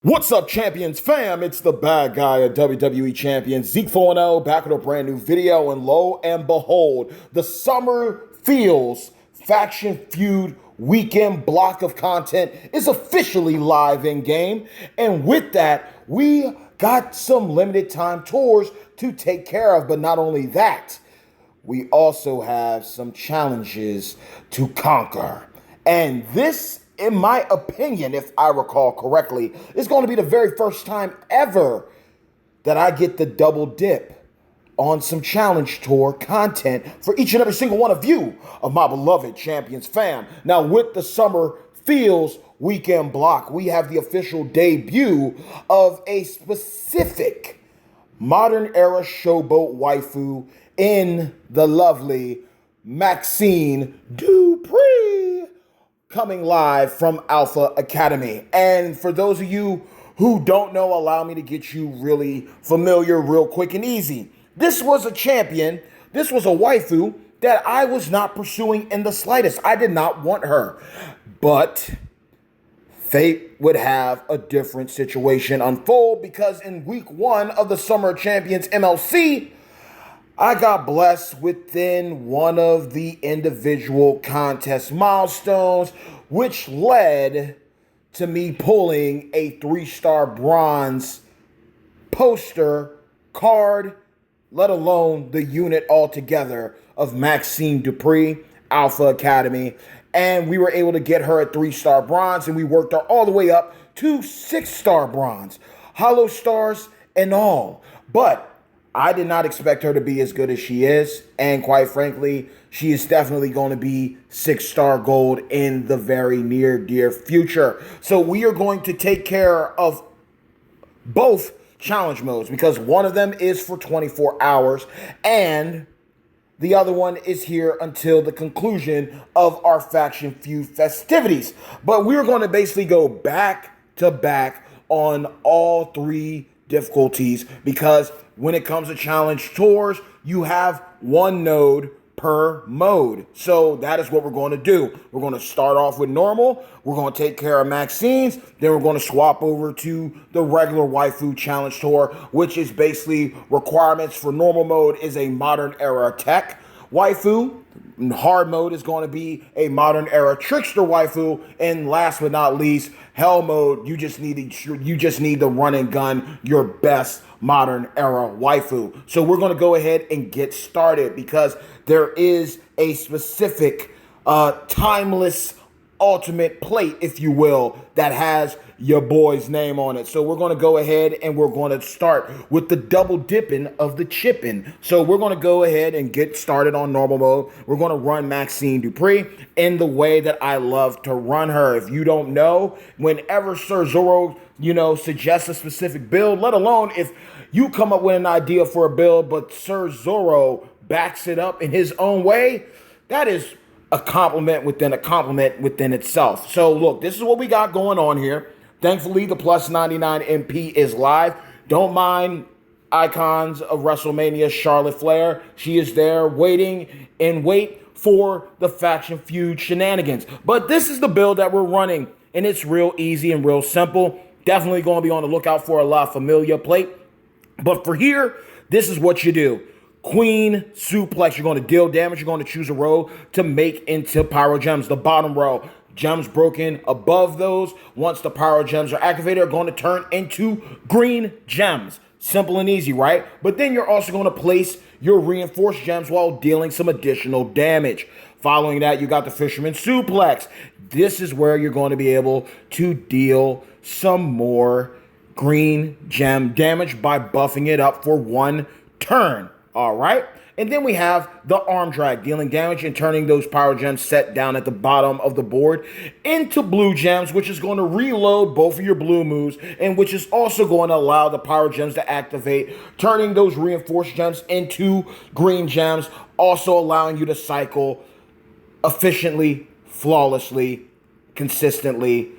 What's up, Champions fam? It's the bad guy of WWE Champions, Zeke 4-0, back with a brand new video, and lo and behold, the Summer Feels Faction Feud weekend block of content is officially live in game, and with that, we got some limited time tours to take care of, but not only that, we also have some challenges to conquer. And this, in my opinion, if I recall correctly, is going to be the very first time ever that I get the double dip on some challenge tour content for each and every single one of you, of my beloved Champions fam. Now, with the Summer Feels weekend block, we have the official debut of a specific modern era showboat waifu in the lovely Maxine Dupree, coming live from Alpha Academy. And for those of you who don't know, allow me to get you really familiar real quick and easy. This was a champion, this was a waifu that I was not pursuing in the slightest. I did not want her. But fate would have a different situation unfold, because in week one of the Summer Champions MLC, I got blessed within one of the individual contest milestones, which led to me pulling a 3-star bronze poster card, let alone the unit altogether of Maxine Dupree, Alpha Academy. And we were able to get her at 3-star bronze, and we worked her all the way up to 6-star bronze, hollow stars and all. But I did not expect her to be as good as she is, and quite frankly, she is definitely going to be 6-star gold in the very near dear future. So we are going to take care of both challenge modes, because one of them is for 24 hours and the other one is here until the conclusion of our Faction Feud festivities. But we're going to basically go back to back on all three difficulties, because when it comes to challenge tours, you have one node per mode. So that is what we're going to do. We're going to start off with normal. We're going to take care of Maxine's. Then we're going to swap over to the regular waifu challenge tour, which is basically requirements for normal mode is a modern era tech waifu. Hard mode is going to be a modern era trickster waifu, and last but not least, hell mode. You just need the run and gun, your best modern era waifu. So we're going to go ahead and get started, because there is a specific timeless ultimate plate, if you will, that has your boy's name on it. So we're going to go ahead and we're going to start with the double dipping of the chipping. So we're going to go ahead and get started on normal mode. We're going to run Maxine Dupree in the way that I love to run her. If you don't know, whenever Sir Zoro, suggests a specific build, let alone if you come up with an idea for a build, but Sir Zoro backs it up in his own way, that is a compliment within itself. So look, this is what we got going on here. Thankfully, the plus 99 MP is live. Don't mind icons of WrestleMania, Charlotte Flair. She is there waiting and wait for the Faction Feud shenanigans. But this is the build that we're running, and it's real easy and real simple. Definitely going to be on the lookout for a La Familia plate. But for here, this is what you do. Queen suplex. You're going to deal damage. You're going to choose a row to make into pyro gems. The bottom row, gems broken above those, once the pyro gems are activated, are going to turn into green gems. Simple and easy, right? But then you're also going to place your reinforced gems while dealing some additional damage. Following that, you got the fisherman suplex. This is where you're going to be able to deal some more green gem damage by buffing it up for one turn. All right. And then we have the arm drag, dealing damage and turning those power gems set down at the bottom of the board into blue gems, which is going to reload both of your blue moves, and which is also going to allow the power gems to activate, turning those reinforced gems into green gems, also allowing you to cycle efficiently, flawlessly, consistently,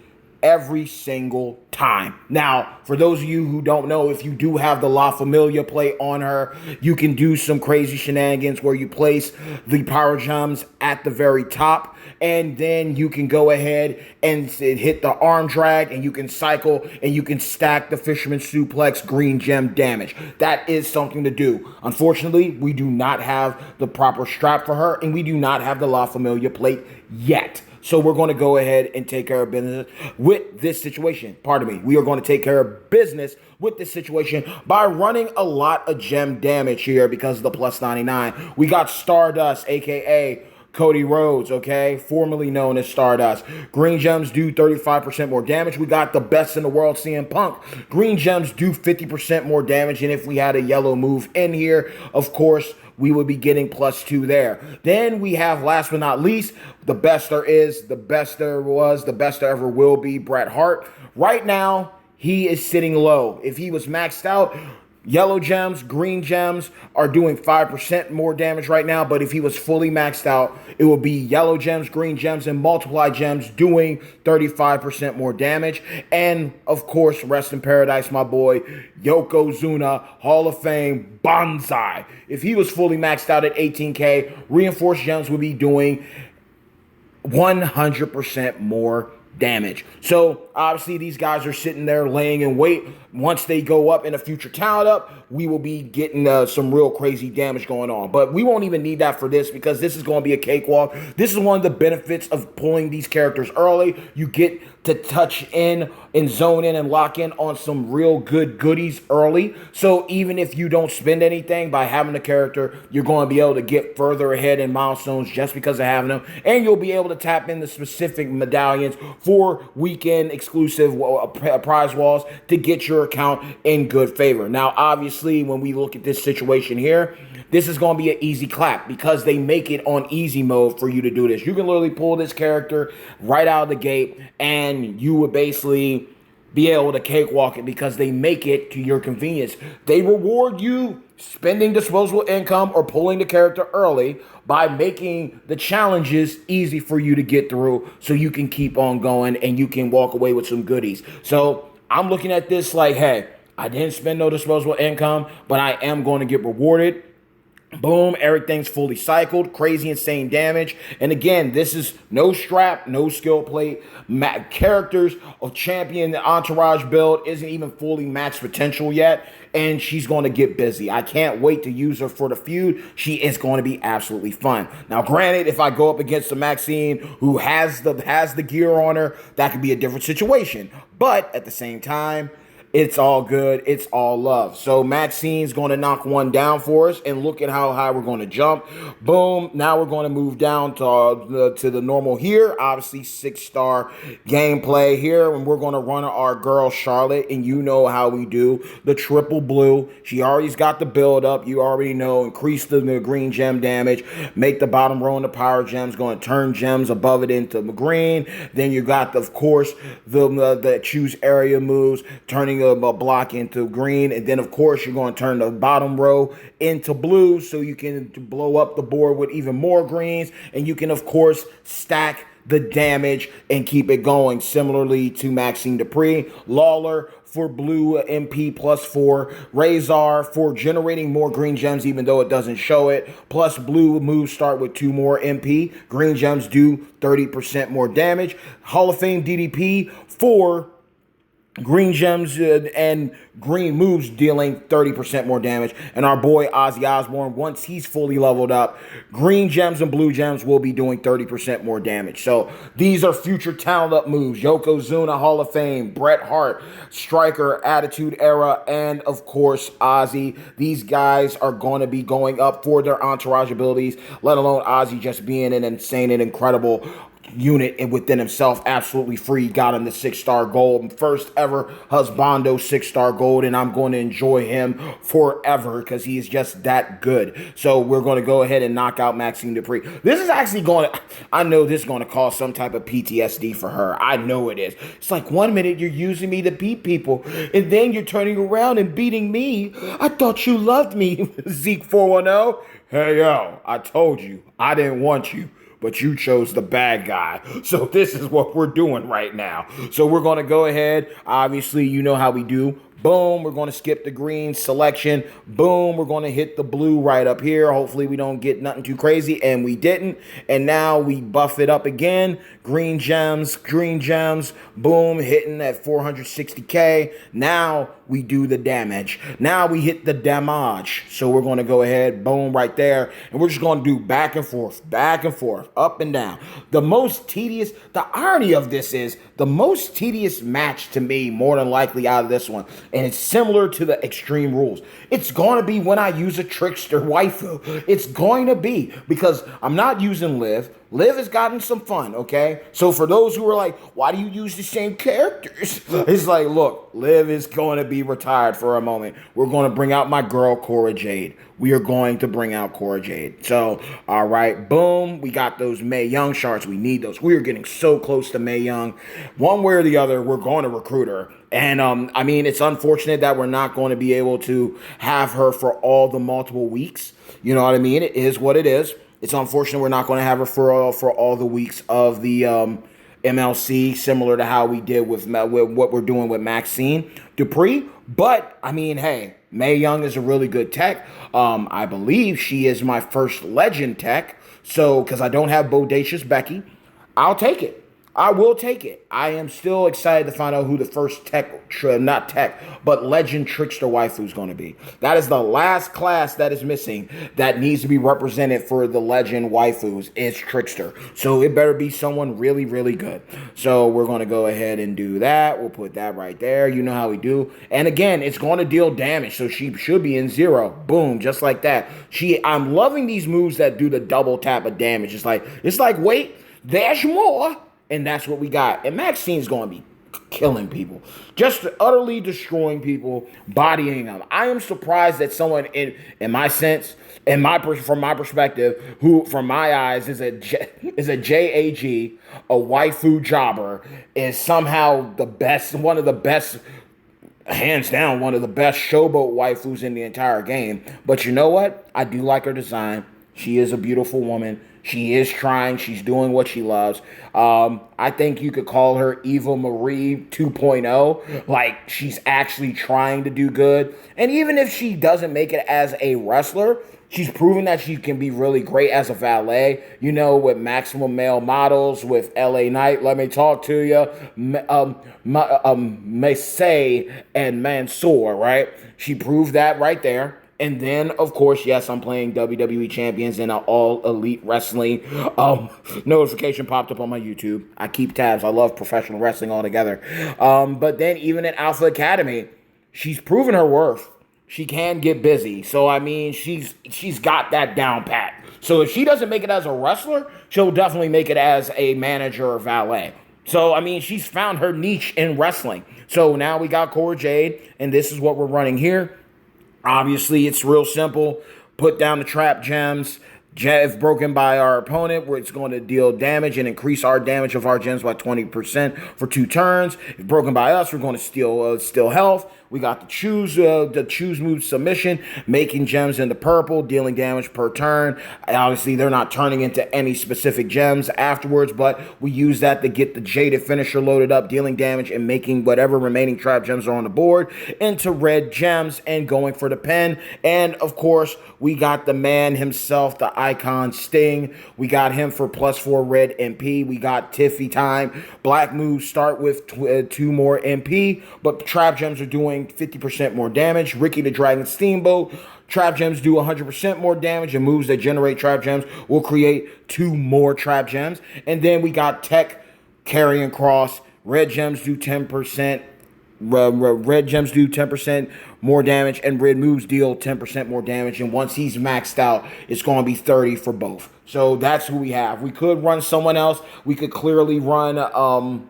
every single time. Now, for those of you who don't know, if you do have the La Familia plate on her, you can do some crazy shenanigans where you place the power gems at the very top, and then you can go ahead and hit the arm drag, and you can cycle, and you can stack the Fisherman Suplex green gem damage. That is something to do. Unfortunately, we do not have the proper strap for her, and we do not have the La Familia plate yet. So we're going to go ahead and take care of business with this situation. Pardon me. We are going to take care of business with this situation by running a lot of gem damage here because of the plus 99. We got Stardust, a.k.a. Cody Rhodes, okay? Formerly known as Stardust. Green gems do 35% more damage. We got the best in the world, CM Punk. Green gems do 50% more damage. And if we had a yellow move in here, of course, we would be getting +2 there. Then we have, last but not least, the best there is, the best there was, the best there ever will be, Bret Hart. Right now, he is sitting low. If he was maxed out, yellow gems, green gems are doing 5% more damage right now, but if he was fully maxed out, it would be yellow gems, green gems, and multiply gems doing 35% more damage. And, of course, rest in paradise, my boy, Yokozuna, Hall of Fame, Banzai. If he was fully maxed out at 18K, reinforced gems would be doing 100% more damage. So obviously these guys are sitting there laying in wait. Once they go up in a future talent up, we will be getting some real crazy damage going on. But we won't even need that for this because this is going to be a cakewalk. This is one of the benefits of pulling these characters early. You get to touch in and zone in and lock in on some real good goodies early. So even if you don't spend anything by having the character, you're going to be able to get further ahead in milestones just because of having them. And you'll be able to tap into specific medallions for weekend exclusive prize walls to get your account in good favor. Now, obviously, when we look at this situation here, this is going to be an easy clap because they make it on easy mode for you to do this. You can literally pull this character right out of the gate and you would basically be able to cakewalk it because they make it to your convenience. They reward you spending disposable income or pulling the character early by making the challenges easy for you to get through so you can keep on going and you can walk away with some goodies. So I'm looking at this like, hey, I didn't spend no disposable income, but I am going to get rewarded. Boom, everything's fully cycled, crazy insane damage. And again, this is no strap, no skill plate. Characters of champion, the entourage build isn't even fully maxed potential yet. And she's going to get busy. I can't wait to use her for the feud. She is going to be absolutely fun. Now, granted, if I go up against the Maxine who has the gear on her, that could be a different situation. But at the same time, it's all good. It's all love. So Maxine's going to knock one down for us. And look at how high we're going to jump. Boom. Now we're going to move down to the normal here. Obviously, 6-star gameplay here. And we're going to run our girl Charlotte. And you know how we do. The triple blue. She already's got the build up. You already know. Increase the green gem damage. Make the bottom row in the power gems. Going to turn gems above it into green. Then you got, of course, the choose area moves. Turning a block into green, and then of course you're going to turn the bottom row into blue so you can blow up the board with even more greens, and you can of course stack the damage and keep it going similarly to Maxine Dupree. Lawler for blue MP +4, Razor for generating more green gems even though it doesn't show it, plus blue moves start with 2 more MP. Green gems do 30% more damage. Hall of Fame DDP for green gems and green moves dealing 30% more damage. And our boy Ozzy Osbourne, once he's fully leveled up, green gems and blue gems will be doing 30% more damage. So these are future talent up moves. Yokozuna, Hall of Fame, Bret Hart, Striker, Attitude Era, and of course Ozzy. These guys are going to be going up for their entourage abilities, let alone Ozzy just being an insane and incredible unit and within himself. Absolutely free. Got him the 6-star gold, first ever husbando 6-star gold, and I'm going to enjoy him forever because he is just that good. So we're going to go ahead and knock out Maxine Dupree. This is actually going to, I know this is going to cause some type of PTSD for her. I know it is. It's like 1 minute you're using me to beat people and then you're turning around and beating me. I thought you loved me. Zeke 410. Hey yo, I told you I didn't want you. but you chose the bad guy. So this is what we're doing right now. So we're going to go ahead. Obviously, you know how we do. Boom, we're going to skip the green selection. Boom, we're going to hit the blue right up here. Hopefully we don't get nothing too crazy, and we didn't. And now we buff it up again. Green gems, boom, hitting at 460K. Now we do the damage. Now we hit the damage. So we're going to go ahead, boom, right there. And we're just going to do back and forth, up and down. The irony of this is the most tedious match to me, more than likely out of this one. And it's similar to the Extreme Rules. It's going to be when I use a trickster waifu. It's going to be because I'm not using Liv. Liv has gotten some fun, okay? So for those who are like, why do you use the same characters? It's like, look, Liv is going to be retired for a moment. We're going to bring out my girl, Cora Jade. We are going to bring out Cora Jade. So, all right, boom. We got those Mae Young shards. We need those. We are getting so close to Mae Young. One way or the other, we're going to recruit her. And, I mean, it's unfortunate that we're not going to be able to have her for all the multiple weeks. You know what I mean? It is what it is. It's unfortunate we're not going to have her for all the weeks of the MLC, similar to how we did with what we're doing with Maxine Dupree. But, I mean, hey, Mae Young is a really good tech. I believe she is my first legend tech. So, because I don't have Bodacious Becky, I'll take it. I will take it. I am still excited to find out who the first legend trickster waifu is going to be. That is the last class that is missing that needs to be represented for the legend waifus is trickster. So it better be someone really, really good. So we're going to go ahead and do that. We'll put that right there. You know how we do. And again, it's going to deal damage. So she should be in 0. Boom, just like that. I'm loving these moves that do the double tap of damage. It's like, wait, there's more. And that's what we got. And Maxine's going to be killing people. Just utterly destroying people, bodying them. I am surprised that someone from my perspective, who from my eyes is a JAG, a waifu jobber, is somehow the best, one of the best, hands down, one of the best showboat waifus in the entire game. But you know what? I do like her design. She is a beautiful woman. She is trying. She's doing what she loves. I think you could call her Eva Marie 2.0. Like, she's actually trying to do good. And even if she doesn't make it as a wrestler, she's proven that she can be really great as a valet. You know, with Maximum Male Models, with LA Knight, Let Me Talk to You, Mace and Mansoor, right? She proved that right there. And then, of course, yes, I'm playing WWE Champions in an All Elite Wrestling. Notification popped up on my YouTube. I keep tabs. I love professional wrestling altogether. But then even in Alpha Academy, she's proven her worth. She can get busy. So, I mean, she's got that down pat. So if she doesn't make it as a wrestler, she'll definitely make it as a manager or valet. So, I mean, she's found her niche in wrestling. So now we got Cora Jade, and this is what we're running here. Obviously, it's real simple. Put down the trap gems. If broken by our opponent, where it's going to deal damage and increase our damage of our gems by 20% for 2 turns. If broken by us, we're going to steal health. We got the choose move submission, making gems into purple, dealing damage per turn. Obviously, they're not turning into any specific gems afterwards, but we use that to get the jaded finisher loaded up, dealing damage and making whatever remaining trap gems are on the board into red gems and going for the pen. And of course, we got the man himself, the icon Sting. We got him for +4 red MP. We got Tiffy time. Black moves start with 2 more MP, but trap gems are doing 50% more damage. Ricky the Dragon Steamboat. Trap gems do 100% more damage, and moves that generate trap gems will create 2 more trap gems. And then we got Tech, Carrying Cross. Red gems do 10%. Red gems do 10% more damage, and red moves deal 10% more damage. And once he's maxed out, it's going to be 30 for both. So that's who we have. We could run someone else. We could clearly run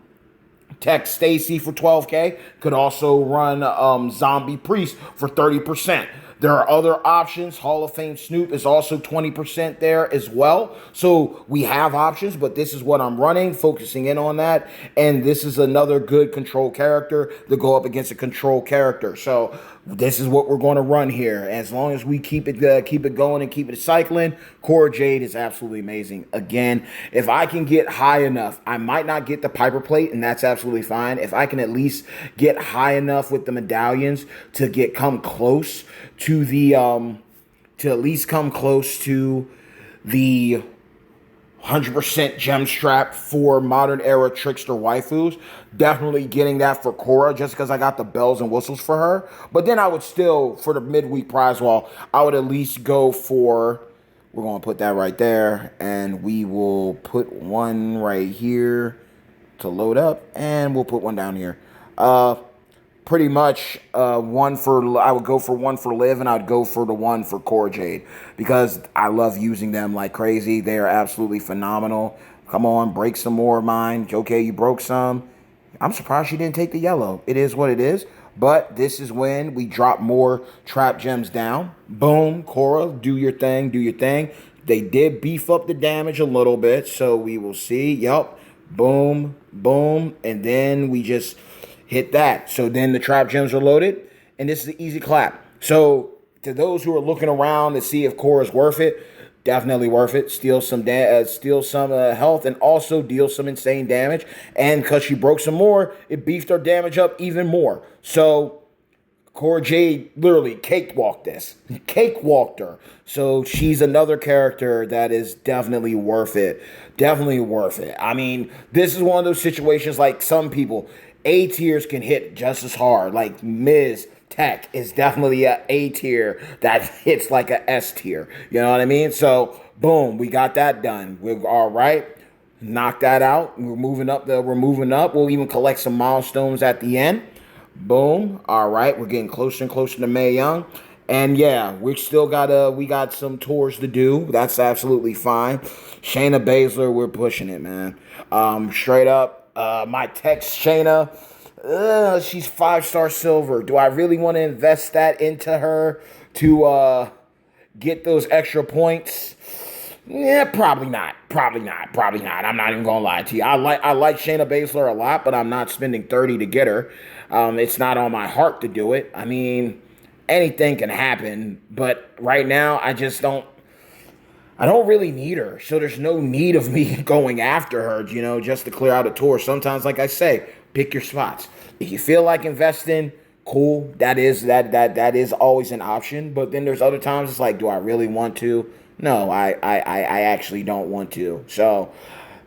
Tech Stacy for 12K. Could also run Zombie Priest for 30%. There are other options. Hall of Fame Snoop is also 20% there as well. So we have options, but this is what I'm running, focusing in on that. And this is another good control character to go up against a control character. So this is what we're going to run here. As long as we keep it going and keep it cycling, Cora Jade is absolutely amazing. Again, if I can get high enough, I might not get the Piper Plate, and that's absolutely fine. If I can at least get high enough with the medallions to come close to the to at least come close to the 100% gem strap for modern era trickster waifus. Definitely getting that for Cora just because I got the bells and whistles for her. But then I would still, for the midweek prize wall, I would at least go for, we're going to put that right there, and we will put one right here to load up, and we'll put one down here. Pretty much I would go for one for Liv, and I'd go for the one for Cora Jade because I love using them like crazy. They are absolutely phenomenal. Come on, break some more of mine. Okay, you broke some. I'm surprised she didn't take the yellow. It is what it is. But this is when we drop more trap gems down. Boom, Cora, do your thing, do your thing. They did beef up the damage a little bit, so we will see. Yup. Boom, boom, and then we just hit that. So then the trap gems are loaded, and this is an easy clap. So to those who are looking around to see if Cora's worth it, definitely worth it. Steal some health, and also deal some insane damage. And because she broke some more, it beefed her damage up even more. So Cora Jade literally cakewalked this. Cakewalked her. So she's another character that is definitely worth it. Definitely worth it. I mean, this is one of those situations like some people, A tiers can hit just as hard. Like Ms. Tech is definitely a A tier that hits like a S tier. You know what I mean? So boom, we got that done. We're all right. Knock that out. We're moving up. We'll even collect some milestones at the end. Boom. All right. We're getting closer and closer to Mae Young. And yeah, we got some tours to do. That's absolutely fine. Shayna Baszler, we're pushing it, man. Straight up, my text Shayna, she's 5-star silver. Do I really want to invest that into her to get those extra points? Yeah, probably not. Probably not. I'm not even gonna lie to you. I like Shayna Baszler a lot, but I'm not spending 30 to get her. It's not on my heart to do it. I mean, anything can happen, but right now I don't really need her. So there's no need of me going after her, just to clear out a tour. Sometimes, like I say, pick your spots. If you feel like investing, cool. That is always an option. But then there's other times it's like, do I really want to? No, I actually don't want to. So,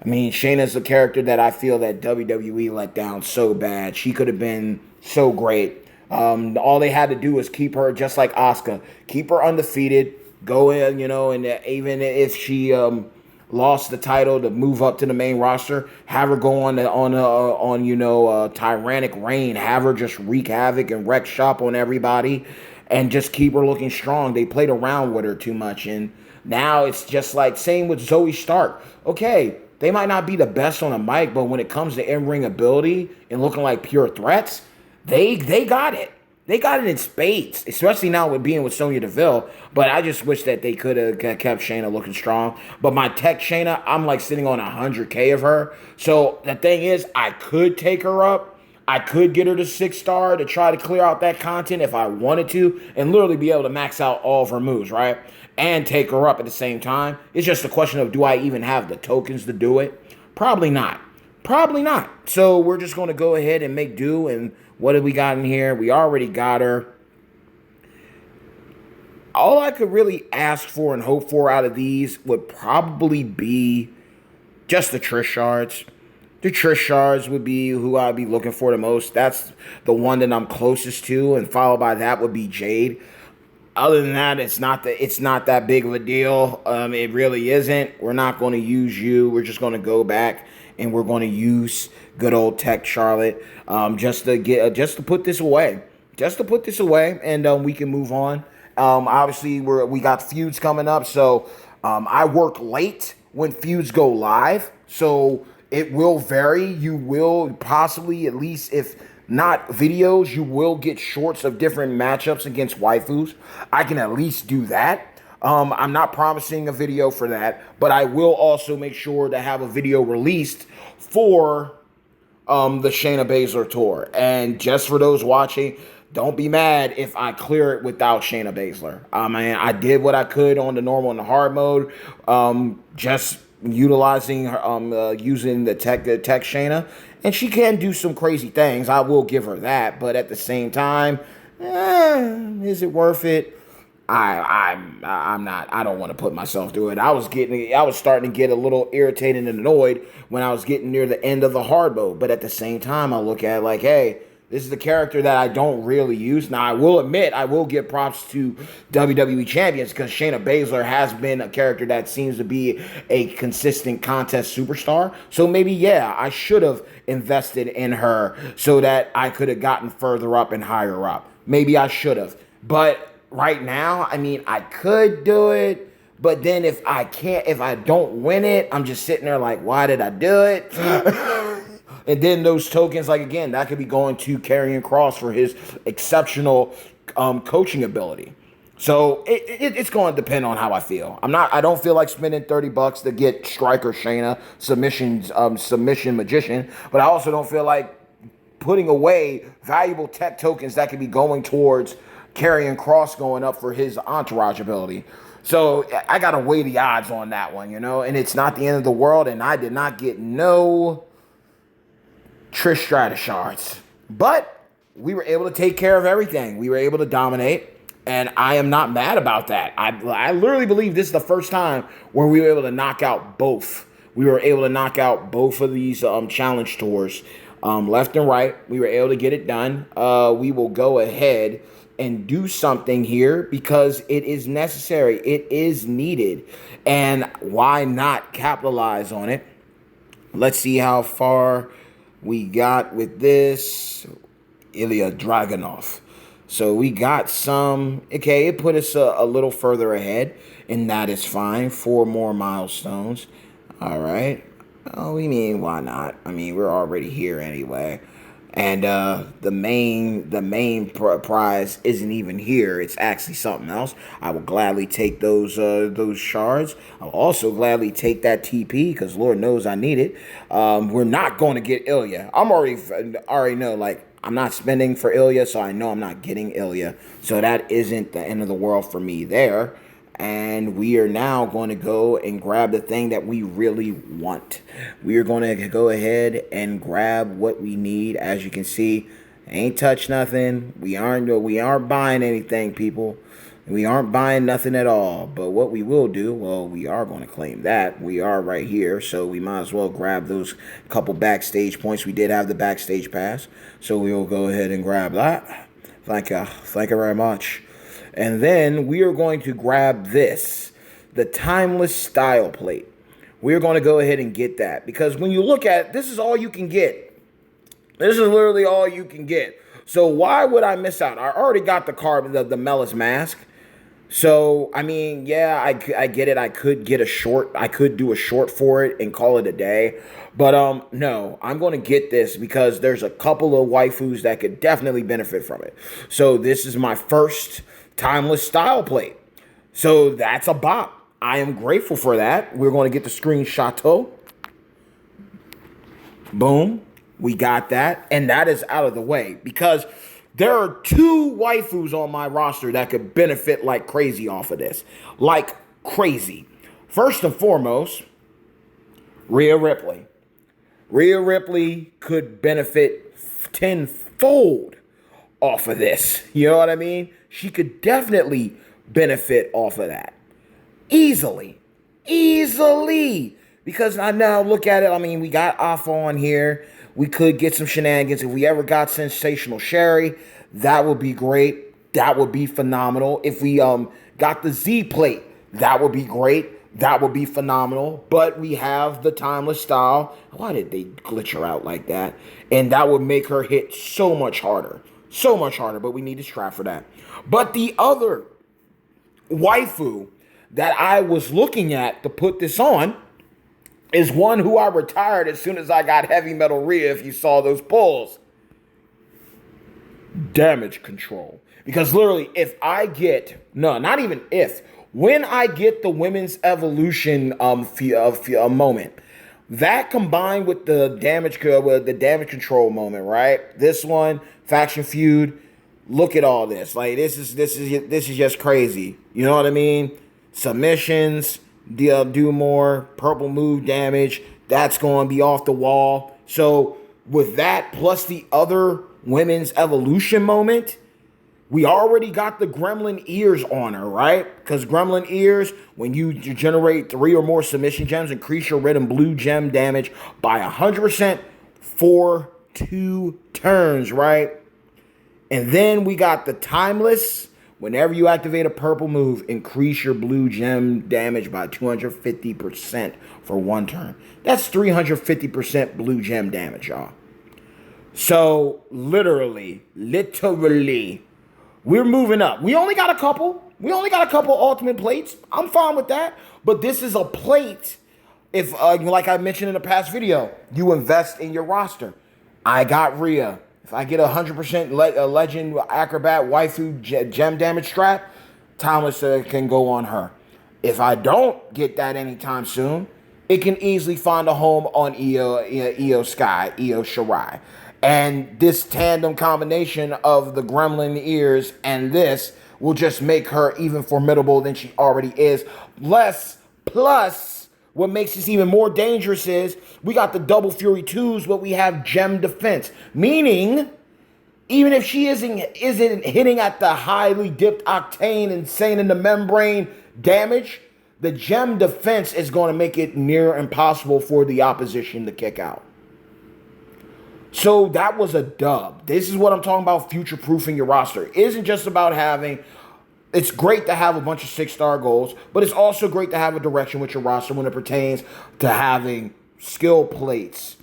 I mean, Shayna's a character that I feel that WWE let down so bad. She could have been so great. All they had to do was keep her just like Asuka. Keep her undefeated. Go in, and even if she lost the title to move up to the main roster, have her go on tyrannic reign. Have her just wreak havoc and wreck shop on everybody, and just keep her looking strong. They played around with her too much, and now it's just like same with Zoe Stark. Okay, they might not be the best on a mic, but when it comes to in-ring ability and looking like pure threats, they got it. They got it in spades, especially now with being with Sonya Deville. But I just wish that they could have kept Shayna looking strong. But my tech Shayna, I'm like sitting on 100K of her. So the thing is, I could take her up. I could get her to 6-star to try to clear out that content if I wanted to and literally be able to max out all of her moves, right? And take her up at the same time. It's just a question of, do I even have the tokens to do it? Probably not. Probably not. So we're just going to go ahead and make do. And what have we got in here? We already got her. All I could really ask for and hope for out of these would probably be just the Trish shards. The Trish shards would be who I'd be looking for the most. That's the one that I'm closest to. And followed by that would be Jade. Other than that, it's not that big of a deal. It really isn't. We're not going to use you. We're just going to go back and we're going to use good old Tech Charlotte just to put this away. Just to put this away, and we can move on. Obviously, we got feuds coming up, so I work late when feuds go live, so it will vary. You will possibly, at least if not videos, you will get shorts of different matchups against waifus. I can at least do that. I'm not promising a video for that, but I will also make sure to have a video released for the Shayna Baszler tour. And just for those watching, don't be mad if I clear it without Shayna Baszler. I did what I could on the normal and the hard mode, just utilizing her, using the tech Shayna, and she can do some crazy things. I will give her that, but at the same time, is it worth it? I'm not. I don't want to put myself through it. I was starting to get a little irritated and annoyed when I was getting near the end of the hard mode. But at the same time, I look at it like, hey, this is the character that I don't really use. Now, I will admit, I will give props to WWE champions because Shayna Baszler has been a character that seems to be a consistent contest superstar. So maybe, yeah, I should have invested in her so that I could have gotten further up and higher up. Maybe I should have. But right now, I mean, I could do it, but then if I don't win it, I'm just sitting there like, why did I do it? And then those tokens, like, again, that could be going to Karrion Kross for his exceptional coaching ability. So it's going to depend on how I feel. I don't feel like spending $30 to get Striker Shayna submission magician, but I also don't feel like putting away valuable tech tokens that could be going towards Karrion Kross going up for his entourage ability. So I got to weigh the odds on that one, and it's not the end of the world, and I did not get no Trish Stratus shards. But we were able to take care of everything. We were able to dominate, and I am not mad about that. I literally believe this is the first time where we were able to knock out both. We were able to knock out both of these challenge tours, left and right. We were able to get it done. We will go ahead and do something here because it is necessary. It is needed. And why not capitalize on it? Let's see how far we got with this. Ilya Dragunov. So we got some. Okay, it put us a little further ahead, and that is fine. 4 more milestones. All right. Oh, we mean, why not? I mean, we're already here anyway. And the main prize isn't even here. It's actually something else. I will gladly take those shards. I'll also gladly take that TP because Lord knows I need it. We're not going to get Ilya. I'm already know, like, I'm not spending for Ilya, so I know I'm not getting Ilya. So that isn't the end of the world for me there. And we are now going to go and grab the thing that we really want. We are going to go ahead and grab what we need. As you can see, ain't touched nothing. We aren't buying anything, people. We aren't buying nothing at all. But what we will do, well, we are going to claim that. We are right here, so we might as well grab those couple backstage points. We did have the backstage pass, so we will go ahead and grab that. Thank you very much. And then we are going to grab this, the Timeless Style Plate. We're going to go ahead and get that because when you look at it, this is all you can get. This is literally all you can get. So why would I miss out? I already got the Melis mask. So, I mean, yeah, I get it. I could get a short. I could do a short for it and call it a day. But no, I'm going to get this because there's a couple of waifus that could definitely benefit from it. So this is my first Timeless Style Plate. So that's a bop. I am grateful for that. We're going to get the screenshot. Boom. We got that. And that is out of the way because there are 2 waifus on my roster that could benefit like crazy off of this. Like crazy. First and foremost, Rhea Ripley. Rhea Ripley could benefit tenfold off of this. You know what I mean? She could definitely benefit off of that. Easily. Because I now look at it, I mean, we got Afa on here. We could get some shenanigans. If we ever got Sensational Sherry, that would be great. That would be phenomenal. If we got the Z plate, that would be great. That would be phenomenal. But we have the Timeless Style. Why did they glitch her out like that? And that would make her hit so much harder. So much harder. But we need to strap for that. But the other waifu that I was looking at to put this on is one who I retired as soon as I got Heavy Metal Rhea, if you saw those pulls. damage control. Because literally, if I get, no, not even if, when I get the women's evolution moment, that combined with the damage control moment, right? This one, faction feud. Look at all this. Like this is just crazy. You know what I mean? Submissions, do more, purple move damage. That's going to be off the wall. So with that plus the other women's evolution moment, we already got the gremlin ears on her, right? Because gremlin ears, when you generate 3 or more submission gems, increase your red and blue gem damage by 100% for 2 turns, right? And then we got the timeless. Whenever you activate a purple move, increase your blue gem damage by 250% for 1 turn. That's 350% blue gem damage, y'all. So literally, we're moving up. We only got a couple. Ultimate plates. I'm fine with that. But this is a plate. If, like I mentioned in a past video, you invest in your roster. I got Rhea. If I get 100% Legend Acrobat Waifu gem damage strat, Timeless can go on her. If I don't get that anytime soon, it can easily find a home on Io Sky, Io Shirai. And this tandem combination of the gremlin ears and this will just make her even formidable than she already is. Plus, what makes this even more dangerous is we got the double Fury 2s, but we have gem defense. Meaning, even if she isn't hitting at the highly dipped octane, insane in the membrane damage, the gem defense is going to make it near impossible for the opposition to kick out. So that was a dub. This is what I'm talking about, future-proofing your roster. It isn't just about having... It's great to have a bunch of 6-star goals, but it's also great to have a direction with your roster when it pertains to having skill plates,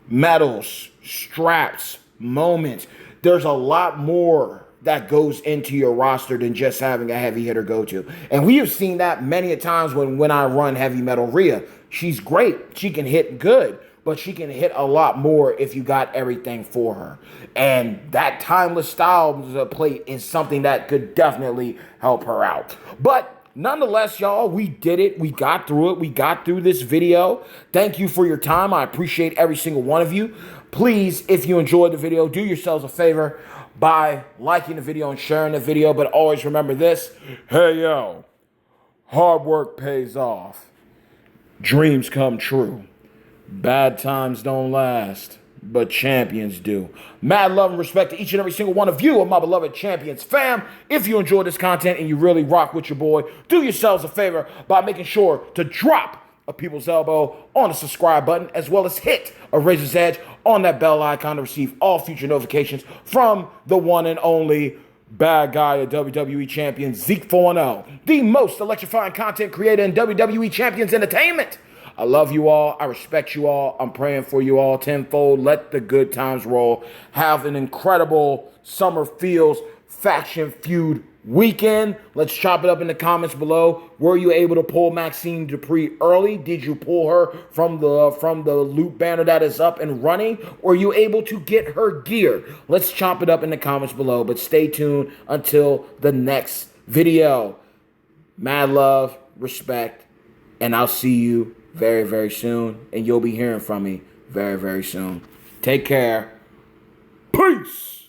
medals, straps, moments. There's a lot more that goes into your roster than just having a heavy hitter go-to. And we have seen that many a times when I run heavy metal Rhea. She's great. She can hit good, but she can hit a lot more if you got everything for her. And that timeless style plate is something that could definitely help her out. But nonetheless, y'all, we did it. We got through it. We got through this video. Thank you for your time. I appreciate every single one of you. Please, if you enjoyed the video, do yourselves a favor by liking the video and sharing the video. But always remember this. Hey, yo, hard work pays off. Dreams come true. Bad times don't last, but champions do. Mad love and respect to each and every single one of you, of my beloved Champions fam. If you enjoy this content and you really rock with your boy, do yourselves a favor by making sure to drop a people's elbow on the subscribe button, as well as hit a razor's edge on that bell icon to receive all future notifications from the one and only bad guy of WWE Champion, Zeke 4-0, the most electrifying content creator in WWE Champions Entertainment. I love you all. I respect you all. I'm praying for you all tenfold. Let the good times roll. Have an incredible Summer Feels Faction Feud weekend. Let's chop it up in the comments below. Were you able to pull Maxine Dupree early? Did you pull her from the loot banner that is up and running? Or are you able to get her gear? Let's chop it up in the comments below. But stay tuned until the next video. Mad love, respect, and I'll see you very, very soon. And you'll be hearing from me very, very soon. Take care. Peace.